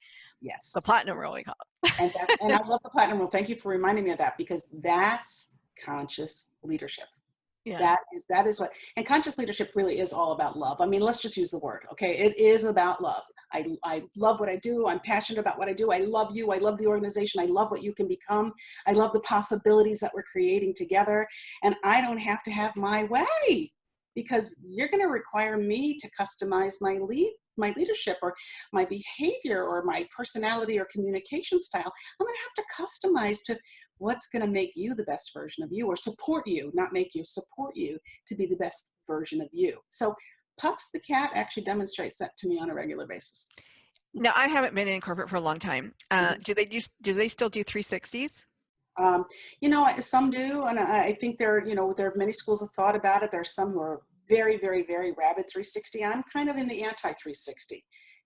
Yes. The platinum rule, we call it. And I love the platinum rule. Thank you for reminding me of that, because that's conscious leadership. Yeah. That is what, and conscious leadership really is all about love. I mean, let's just use the word, okay? It is about love. I love what I do. I'm passionate about what I do. I love you. I love the organization. I love what you can become. I love the possibilities that we're creating together. And I don't have to have my way, because you're going to require me to customize my leadership or my behavior or my personality or communication style. I'm going to have to customize to what's going to make you the best version of you, or support you, not make you, support you to be the best version of you. So Puffs the cat actually demonstrates that to me on a regular basis. Now, I haven't been in corporate for a long time. Do they still do 360s? Some do, and I think there are many schools of thought about it. There are some who are very, very, very rabid 360. I'm kind of in the anti-360,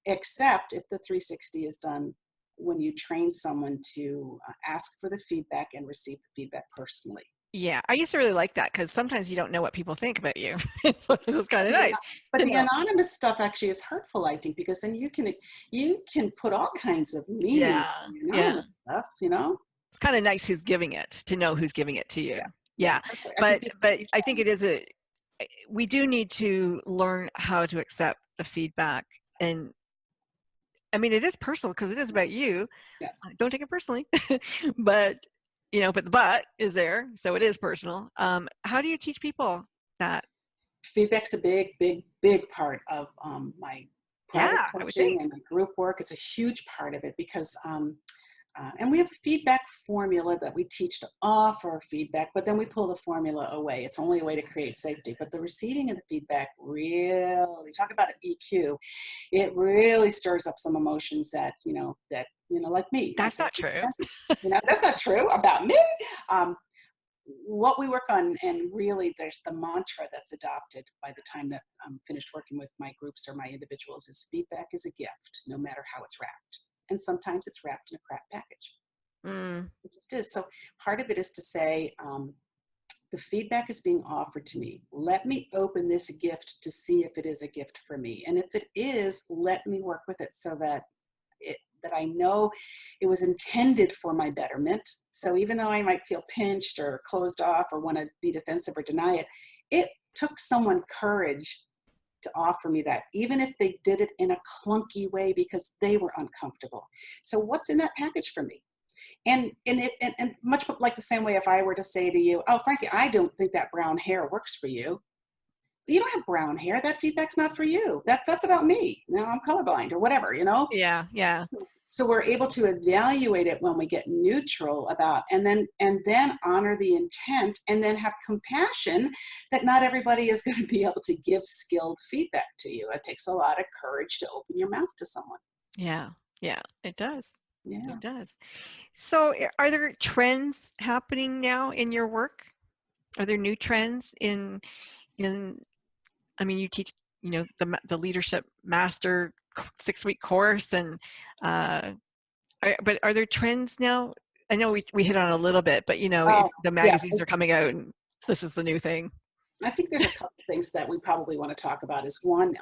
except if the 360 is done when you train someone to ask for the feedback and receive the feedback personally. Yeah, I used to really like that, because sometimes you don't know what people think about you. So it's kind of nice. But the anonymous stuff actually is hurtful, I think, because then you can put all kinds of meaning in the anonymous stuff, It's kind of nice who's giving it, to know who's giving it to you. Yeah. But I think it is we do need to learn how to accept the feedback. And I mean, it is personal because it is about you. Yeah. Don't take it personally. But the but is there, so it is personal. How do you teach people that? Feedback's a big, big, big part of my private coaching and my group work. It's a huge part of it, because and we have a feedback formula that we teach to offer feedback, but then we pull the formula away. It's only a way to create safety. But the receiving of the feedback really, talk about an EQ, it really stirs up some emotions that like me. That's not true. That's not true about me. What we work on, and really there's the mantra that's adopted by the time that I'm finished working with my groups or my individuals, is feedback is a gift, no matter how it's wrapped. And sometimes it's wrapped in a crap package. It just is. So part of it is to say, the feedback is being offered to me. Let me open this gift to see if it is a gift for me. And if it is, let me work with it so that I know it was intended for my betterment. So even though I might feel pinched or closed off or want to be defensive or deny it, it took someone courage to offer me that, even if they did it in a clunky way because they were uncomfortable. So what's in that package for me? And much like the same way, if I were to say to you, oh, Frankie, I don't think that brown hair works for you. You don't have brown hair. That feedback's not for you. That's about me. I'm colorblind or whatever, Yeah. Yeah. So we're able to evaluate it when we get neutral about, and then honor the intent, and then have compassion that not everybody is going to be able to give skilled feedback to you. It takes a lot of courage to open your mouth to someone. Yeah. Yeah, it does. Yeah. It does. So are there trends happening now in your work? Are there new trends in I mean, you teach, the leadership master 6-week course, and but are there trends now? I know we hit on a little bit, but the magazines are coming out and this is the new thing. I think there's a couple of things that we probably want to talk about. Is one,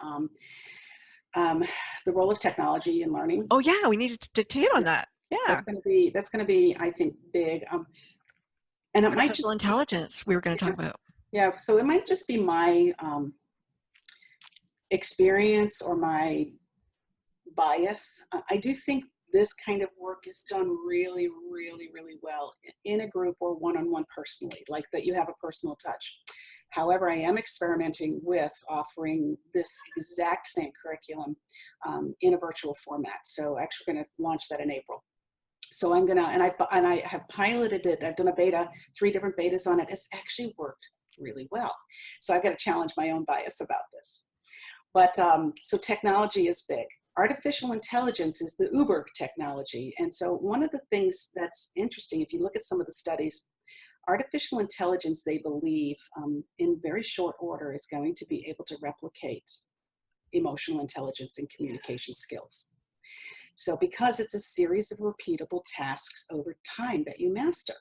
the role of technology in learning. Oh yeah, we need to hit on that. Yeah, that's going to be I think big. And it might just intelligence we were going to talk about. Yeah, so it might just be my experience or my bias. I do think this kind of work is done really, really, really well in a group or one-on-one personally, like that you have a personal touch. However, I am experimenting with offering this exact same curriculum in a virtual format. So actually we're going to launch that in April. So I'm gonna, and I have piloted it. I've done a beta, 3 different betas on it. It's actually worked really well. So I've got to challenge my own bias about this. But so technology is big. Artificial intelligence is the Uber technology. And so one of the things that's interesting, if you look at some of the studies, artificial intelligence, they believe in very short order is going to be able to replicate emotional intelligence and communication skills. So because it's a series of repeatable tasks over time that you master.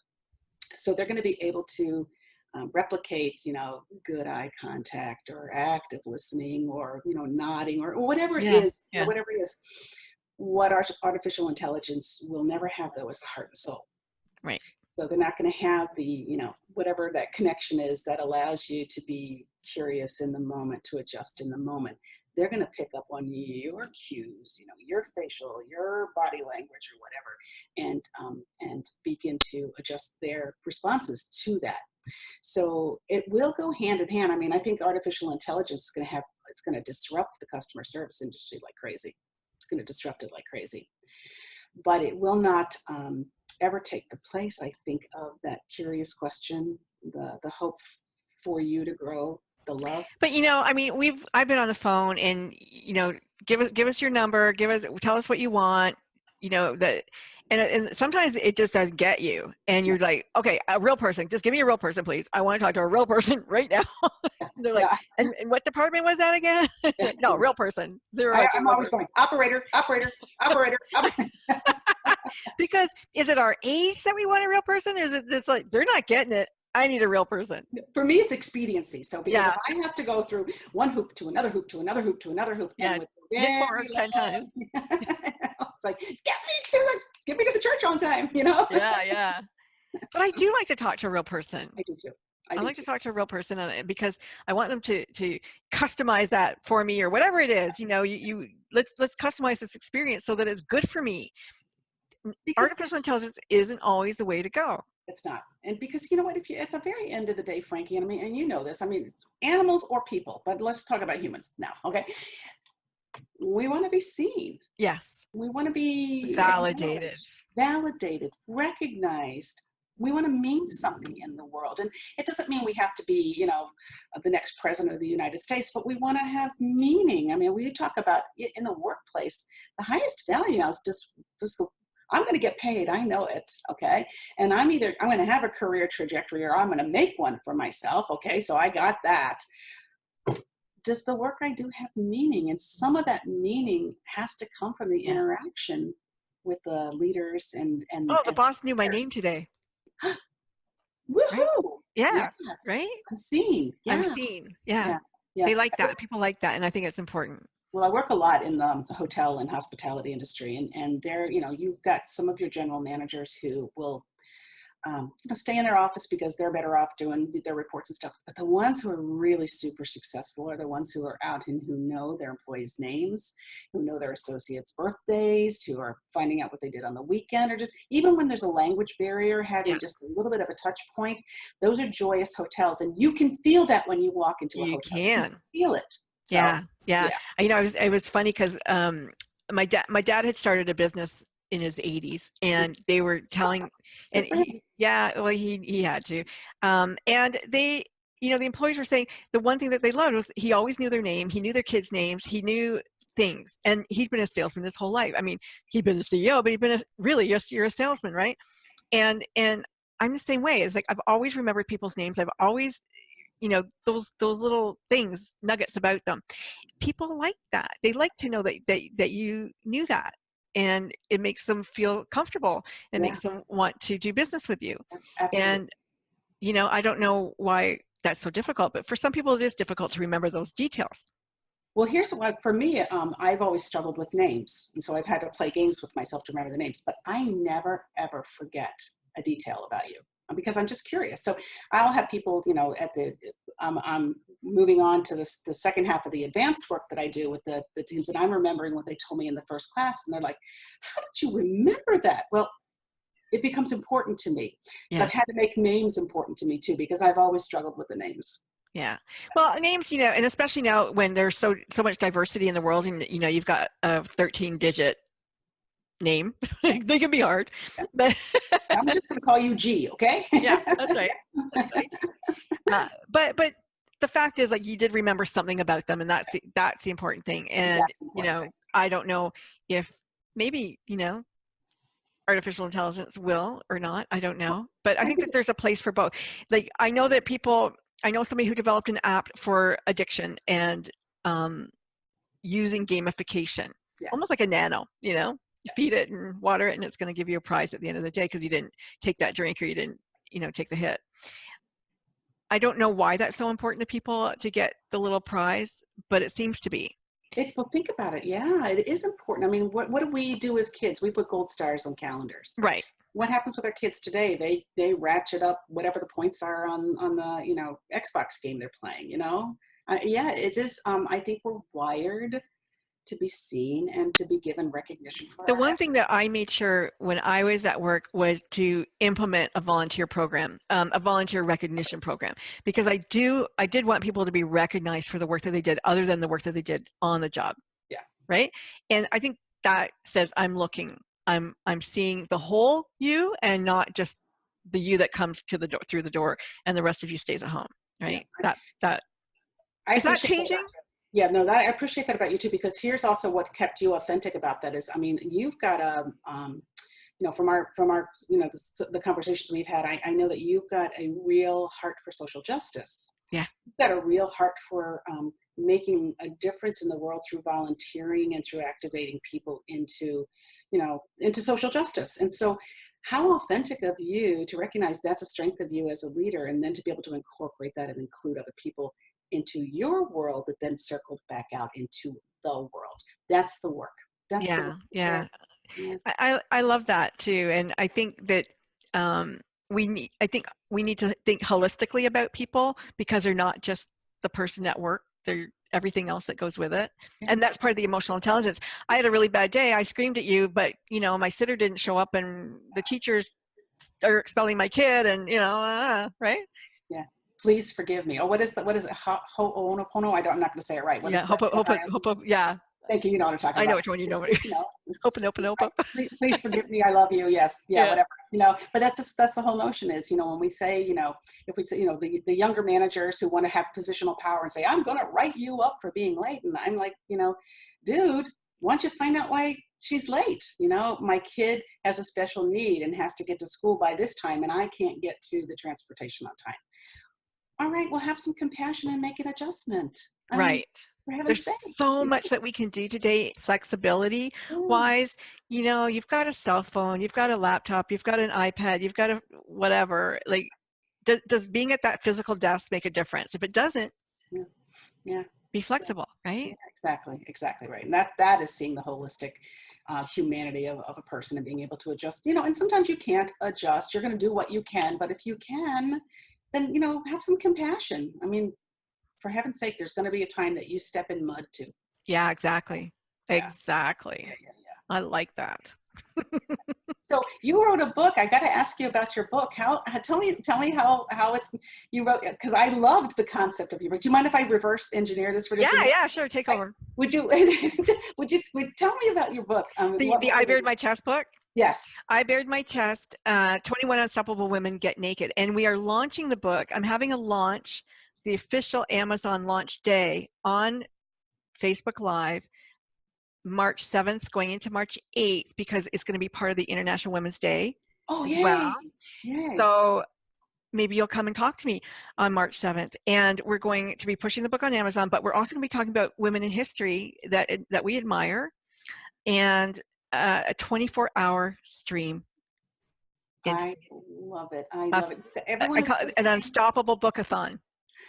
So they're going to be able to replicate, good eye contact or active listening or, nodding or whatever it is, whatever it is. What artificial intelligence will never have, though, is the heart and soul. Right. So they're not going to have the, whatever that connection is that allows you to be curious in the moment, to adjust in the moment. They're going to pick up on your cues, your facial, your body language or whatever, and begin to adjust their responses to that. So it will go hand in hand. I mean, I think artificial intelligence is it's going to disrupt the customer service industry like crazy. It's going to disrupt it like crazy, but it will not ever take the place, I think, of that curious question, the hope for you to grow, the love. But I mean, I've been on the phone, and give us your number, tell us what you want, and sometimes it just doesn't get you, and you're like, okay, a real person, just give me a real person, please. I want to talk to a real person right now. They're like, and what department was that again? No, real person. Zero. I'm always going, operator. Because is it our age that we want a real person, or is it's like they're not getting it? I need a real person. For me, it's expediency. So because if I have to go through one hoop to another hoop to another hoop to another hoop, hit forward 10 times. It's like, get me to the church on time, Yeah. But I do like to talk to a real person. I do too. I like to talk to a real person because I want them to customize that for me or whatever it is. Let's customize this experience so that it's good for me. Because artificial intelligence isn't always the way to go. It's not. And because you know what, if you, at the very end of the day, Frankie, and you know this, animals or people, but let's talk about humans now. Okay. We want to be seen. Yes. We want to be validated, recognized. We want to mean something in the world. And it doesn't mean we have to be, the next president of the United States, but we want to have meaning. I mean, we talk about in the workplace, the highest value now is just I'm going to get paid. I know it. Okay. And I'm going to have a career trajectory or I'm going to make one for myself. Okay. So I got that. Does the work I do have meaning? And some of that meaning has to come from the interaction with the leaders and the boss knew my name today. Woohoo. Right? Yeah. Yes. Right. I'm seen. Yeah. I'm seen. Yeah. They like that. People like that. And I think it's important. Well, I work a lot in the hotel and hospitality industry, and there, you've got some of your general managers who will, stay in their office because they're better off doing their reports and stuff. But the ones who are really super successful are the ones who are out and who know their employees' names, who know their associates' birthdays, who are finding out what they did on the weekend, or just even when there's a language barrier, having just a little bit of a touch point. Those are joyous hotels, and you can feel that when you walk into a hotel. You can feel it. So, yeah. It was funny because my dad had started a business in his 80s, and they were telling, and he had to, and they, the employees were saying the one thing that they loved was he always knew their name, he knew their kids' names, he knew things, and he'd been a salesman his whole life. I mean, he'd been the CEO, but he'd been you're a salesman, right? And I'm the same way. It's like I've always remembered people's names. I've always, those little things, nuggets about them. People like that. They like to know that you knew that, and it makes them feel comfortable. It makes them want to do business with you. Absolutely. And I don't know why that's so difficult, but for some people it is difficult to remember those details. Well, here's what, for me, I've always struggled with names. And so I've had to play games with myself to remember the names, but I never, ever forget a detail about you because I'm just curious. So I'll have people, I'm moving on to the second half of the advanced work that I do with the teams, and I'm remembering what they told me in the first class. And they're like, how did you remember that? Well, it becomes important to me. So I've had to make names important to me too, because I've always struggled with the names. Yeah. Well, names, and especially now when there's so much diversity in the world, and, you've got a 13-digit name. They can be hard, but I'm just going to call you G, okay? yeah, that's right. That's right. But the fact is, like, you did remember something about them, and that's the important thing. And That's the important thing. I don't know if maybe artificial intelligence will or not. I don't know, but I think that there's a place for both. Like, I know somebody who developed an app for addiction and using gamification, almost like a nano. You feed it and water it, and it's going to give you a prize at the end of the day because you didn't take that drink or you didn't take the hit. I don't know why that's so important to people to get the little prize, but it seems to be. Well, think about it. Yeah, it is important. I mean, what do we do as kids? We put gold stars on calendars. Right. What happens with our kids today? They ratchet up whatever the points are on the Xbox game they're playing. Yeah, it is. I think we're wired to be seen and to be given recognition for the one thing that I made sure when I was at work was to implement a volunteer program, a volunteer recognition program, because I did want people to be recognized for the work that they did other than the work that they did on the job. Yeah. Right. And I think that says I'm seeing the whole you and not just the you that comes to the door, through the door, and the rest of you stays at home. Right. Yeah. Is that changing? Yeah, no, I appreciate that about you too, because here's also what kept you authentic about that is, I mean, you've got from our the conversations we've had, I know that you've got a real heart for social justice. Yeah. You've got a real heart for making a difference in the world through volunteering and through activating people into social justice. And so how authentic of you to recognize that's a strength of you as a leader, and then to be able to incorporate that and include other people into your world that then circled back out into the world. That's the work. That's the work. Yeah. I love that too. And I think that we need to think holistically about people, because they're not just the person at work, they're everything else that goes with it. Yeah. And that's part of the emotional intelligence. I had a really bad day. I screamed at you, but my sitter didn't show up, and the teachers are expelling my kid, and right? Yeah. Please forgive me. Oh, what is it? Ho'oponopono? I'm not going to say it right. Yeah. Yeah. Thank you. You know what I'm talking about. I know which one you know. Ho'oponopono. Please forgive me. I love you. Yes. Yeah. Whatever. But that's the whole notion is, when we say, if we say, the younger managers who want to have positional power and say, I'm going to write you up for being late. And I'm like, dude, why don't you find out why she's late? My kid has a special need and has to get to school by this time, and I can't get to the transportation on time. All right, well, have some compassion and make an adjustment. Right. There's so much that we can do today, flexibility wise. You've got a cell phone, you've got a laptop, you've got an iPad, you've got a whatever. Like, does being at that physical desk make a difference? If it doesn't, be flexible, right? Yeah, exactly right. And that is seeing the holistic humanity of a person and being able to adjust. And sometimes you can't adjust. You're going to do what you can, but if you can, then, have some compassion. I mean, for heaven's sake, there's going to be a time that you step in mud too. Yeah, exactly. Yeah. Exactly. Yeah. I like that. So you wrote a book. I got to ask you about your book. Tell me how you wrote it, because I loved the concept of your book. Do you mind if I reverse engineer this for just a minute? Yeah, sure. Take over. Would you tell me about your book? The I Bared My Chest book? Yes. I Bared My Chest, 21 Unstoppable Women Get Naked. And we are launching the book. I'm having a launch, the official Amazon launch day on Facebook Live, March 7th going into March 8th, because it's going to be part of the International Women's Day. Oh, yeah. Well, yay. So maybe you'll come and talk to me on March 7th. And we're going to be pushing the book on Amazon, but we're also going to be talking about women in history that we admire, and a 24-hour stream. I love it. I love it. Everyone an unstoppable bookathon.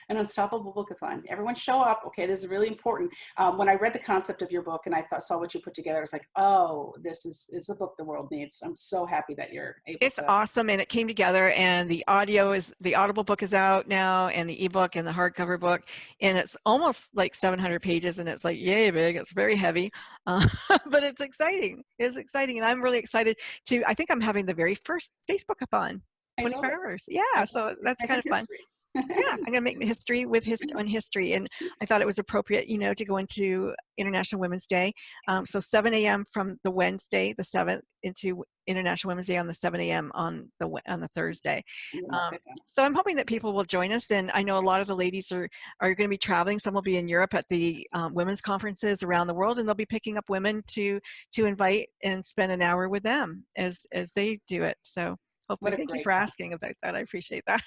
An unstoppable bookathon. Everyone show up. Okay, this is really important. When I read the concept of your book and I saw what you put together, I was like, oh, it's a book the world needs. I'm so happy that you're able to. It's awesome, and it came together, and the Audible book is out now, and the ebook and the hardcover book, and it's almost like 700 pages, and it's like, yay, big. It's very heavy, but it's exciting. It's exciting, and I'm really excited I think I'm having the very first Facebookathon, 24 hours. Yeah, so that's kind of fun. Yeah, I'm going to make history with on history. And I thought it was appropriate, to go into International Women's Day. So 7 a.m. from the Wednesday, the 7th, into International Women's Day on the 7 a.m. on the Thursday. So I'm hoping that people will join us. And I know a lot of the ladies are going to be traveling. Some will be in Europe at the women's conferences around the world, and they'll be picking up women to invite and spend an hour with them as they do it. So hopefully, thank you for asking about that. I appreciate that.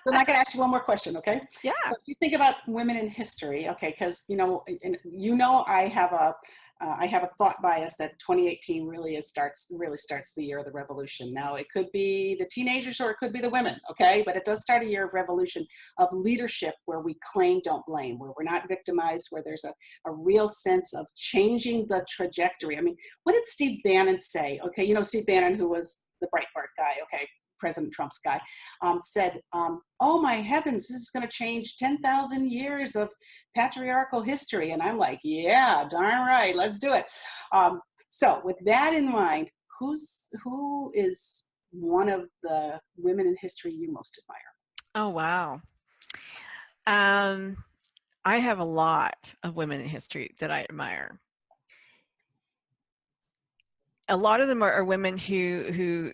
So I'm going to ask you one more question, okay? Yeah. So if you think about women in history, okay, because I have a thought bias that 2018 really starts the year of the revolution. Now it could be the teenagers or it could be the women, okay? But it does start a year of revolution, of leadership, where we claim, don't blame, where we're not victimized, where there's a real sense of changing the trajectory. I mean, what did Steve Bannon say? Okay, Steve Bannon, who was the Breitbart guy, okay, President Trump's guy, said, oh my heavens, this is going to change 10,000 years of patriarchal history. And I'm like, yeah, darn right, let's do it. So with that in mind, who is one of the women in history you most admire? Oh, wow. I have a lot of women in history that I admire. A lot of them are women who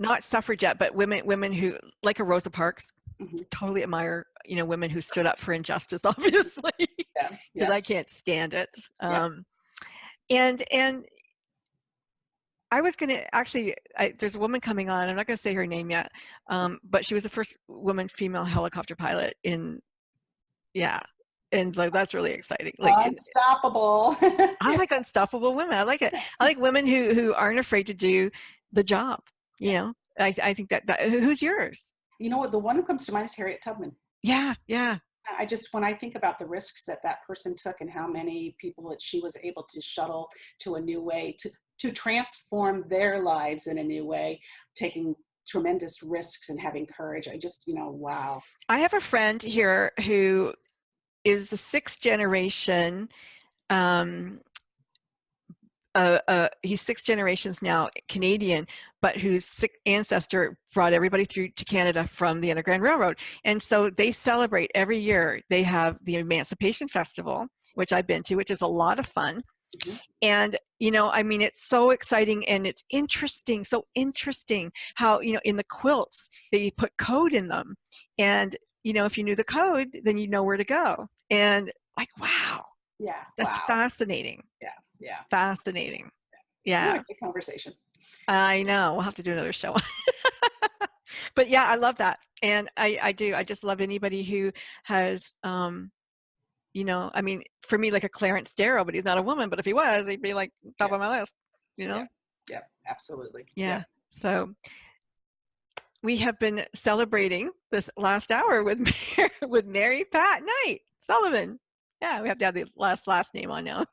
not suffragette, but women who, like a Rosa Parks, totally admire, women who stood up for injustice, obviously, because I can't stand it. And I was going to actually, there's a woman coming on, I'm not going to say her name yet, but she was the first female helicopter pilot and like that's really exciting. Like unstoppable. I like unstoppable women. I like it. I like women who aren't afraid to do the job. I think that who's yours? You know what? The one who comes to mind is Harriet Tubman. Yeah. When I think about the risks that person took and how many people that she was able to shuttle to a new way, to transform their lives in a new way, taking tremendous risks and having courage. I just, wow. I have a friend here who is the 6th generation. He's 6 generations now Canadian, but whose ancestor brought everybody through to Canada from the Underground Railroad. And so they celebrate every year. They have the Emancipation Festival, which I've been to, which is a lot of fun. And, it's so exciting and it's interesting, so interesting how, in the quilts, they put code in them. And, if you knew the code, then you know where to go. And like, wow. Yeah. That's fascinating. Yeah. Fascinating. Yeah. What a good conversation. I know. We'll have to do another show. But yeah, I love that. And I do. I just love anybody who has, for me, like a Clarence Darrow, but he's not a woman, but if he was, he'd be like top of my list, Yeah, absolutely. Yeah. So we have been celebrating this last hour with Mary Pat Knight Sullivan. Yeah, we have to have the last name on now.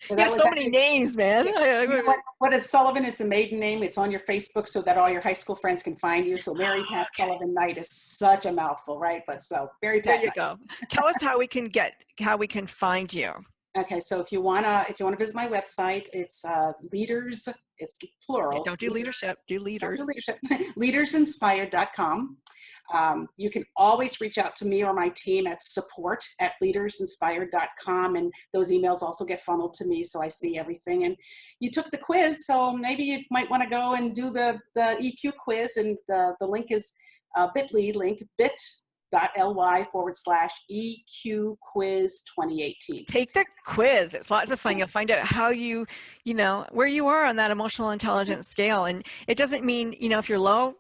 There's so many names, man. What is Sullivan is the maiden name. It's on your Facebook so that all your high school friends can find you. So Mary Pat Sullivan Knight is such a mouthful, right? But so Mary Pat. There you go. Tell us how we can find you. Okay, so if you wanna visit my website, it's leaders. It's plural. Don't do leadership. Do leaders. Leadersinspired.com. You can always reach out to me or my team at support@leadersinspired.com, and those emails also get funneled to me, so I see everything. And you took the quiz, so maybe you might want to go and do the EQ quiz, and the link is bit.ly link bit.ly/EQ quiz 2018. Take the quiz. It's lots of fun. You'll find out how where you are on that emotional intelligence scale. And it doesn't mean, if you're low,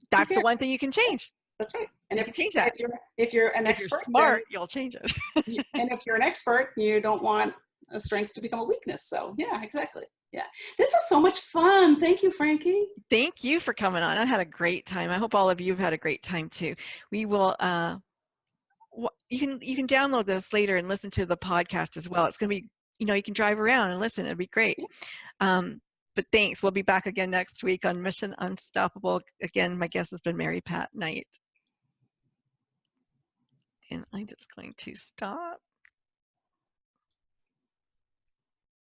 that's the one thing you can change. That's right. And if you change that, if you're an expert, you're smart, you'll change it. And if you're an expert, you don't want a strength to become a weakness. So yeah, exactly. Yeah. This was so much fun. Thank you, Frankie. Thank you for coming on. I had a great time. I hope all of you have had a great time too. We will, you can download this later and listen to the podcast as well. It's going to be, you can drive around and listen. It'd be great. But thanks. We'll be back again next week on Mission Unstoppable. Again, my guest has been Mary Pat Knight. And I'm just going to stop.